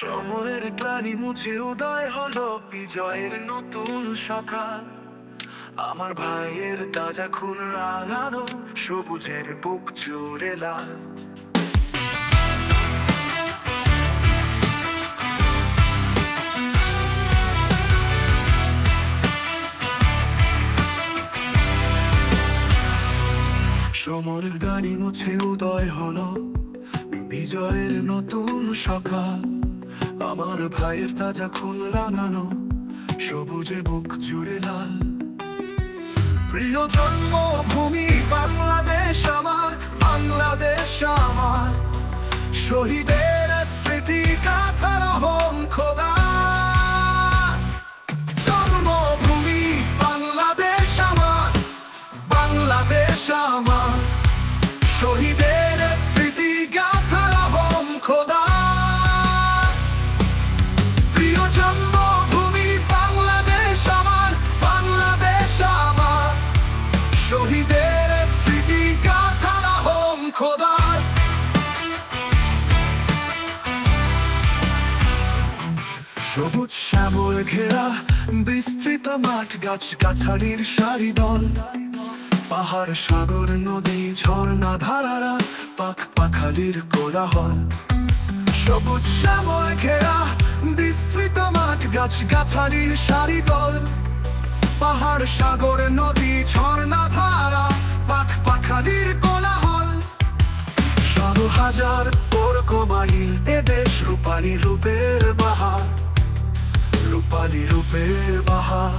সময়ের গ্লানি মুছে উদয় হলো বিজয়ের নতুন সকাল। আমার ভাইয়ের তাজা খুন রাঙানো, সবুজের বুক জুড়ে লাল। সময়ের গ্লানি মুছে উদয় হলো বিজয়ের নতুন সকাল। আমার ভাইয়ের তাজা খুন রাঙানো, সবুজে বুক জুড়ে লাল। প্রিয় জন্মভূমি বাংলাদেশ আমার, বাংলাদেশ আমার। শহীদের স্মৃতি গাথার হোম খোদা। জন্মভূমি বাংলাদেশ আমার, বাংলাদেশ আমার। শহীদের স্মৃতি গাথার হোম খোদা। প্রিয় জন্মভূমি বাংলাদেশ আমার, বাংলাদেশ আমার। শহীদের স্মৃতি গাথার হোম খোদা। সবুজ শ্যামল ঘেরা বিস্তৃত মাঠ, গাছ গাছালির সারি দল। পাহাড় সাগর নদী ঝর্ণা ধারারা, পাখ পাখালির কোলাহল। সবুজ শ্যামল ঘেরা বিস্তৃত মাঠ, গাছ গাছালির সারি দল। পাহাড় সাগর নদী ঝর্ণা ধারা, পাখ পাখালির কোলাহল। ১৭,০০০ বর্গ মাইল এদেশ, রূপালী রূপের বাহার, রূপালী রূপের বাহার।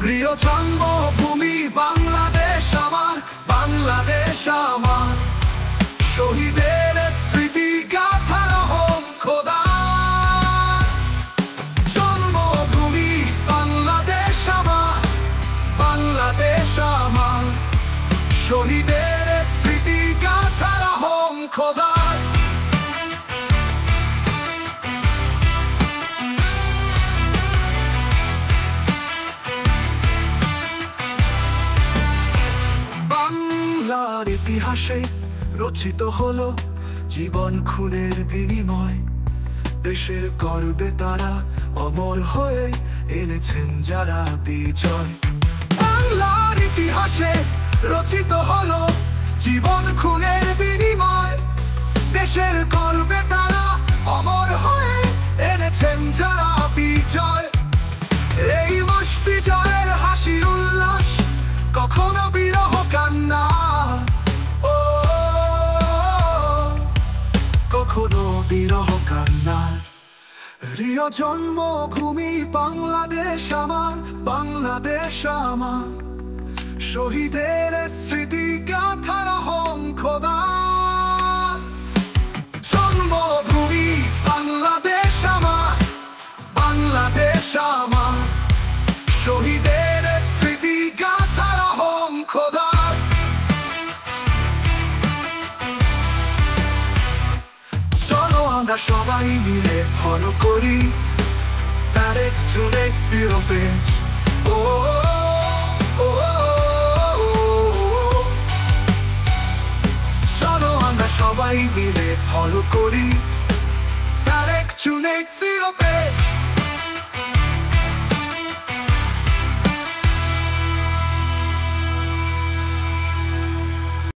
প্রিয় জন্মভূমি বাংলাদেশ আমার, বাংলাদেশ আমার। শহীদের স্মৃতি গাথার হোম খোদা। জন্মভূমি বাংলাদেশ আমার, বাংলাদেশ আমার। শহীদের স্মৃতি গাথার হোম খোদা। বাংলার ইতিহাসে রচিত হলো জীবন খুনের বিনিময়। দেশের গর্বে তারা অমর হয়ে এনেছেন যারা বিজয়। বাংলার ইতিহাসে রচিত হলো জীবন খুনের বিনিময়। দেশের গর্বে তারা অমর হয়ে এনেছেন যারা বিজয়। এই মাস বিজয়ের হাসি উল্লাস, কখনো বিরহ কান্না। ও কখনো বিরহ কান্না। প্রিয় জন্মভূমি বাংলাদেশ আমার, বাংলাদেশ আমার। শহীদের স্মৃতি গাথার হোম খোদা। জন্মভূমি বাংলাদেশ আমার, বাংলাদেশ আমার। শহীদের স্মৃতি গাথার হোম খোদা। চলো আমরা সবাই মিলে ফলো করি তারেক জুনেক জিরো পেজ। ও চলো আমরা সবাই মিলে ফলো করি তারেক জুনেক জিরো পেজ।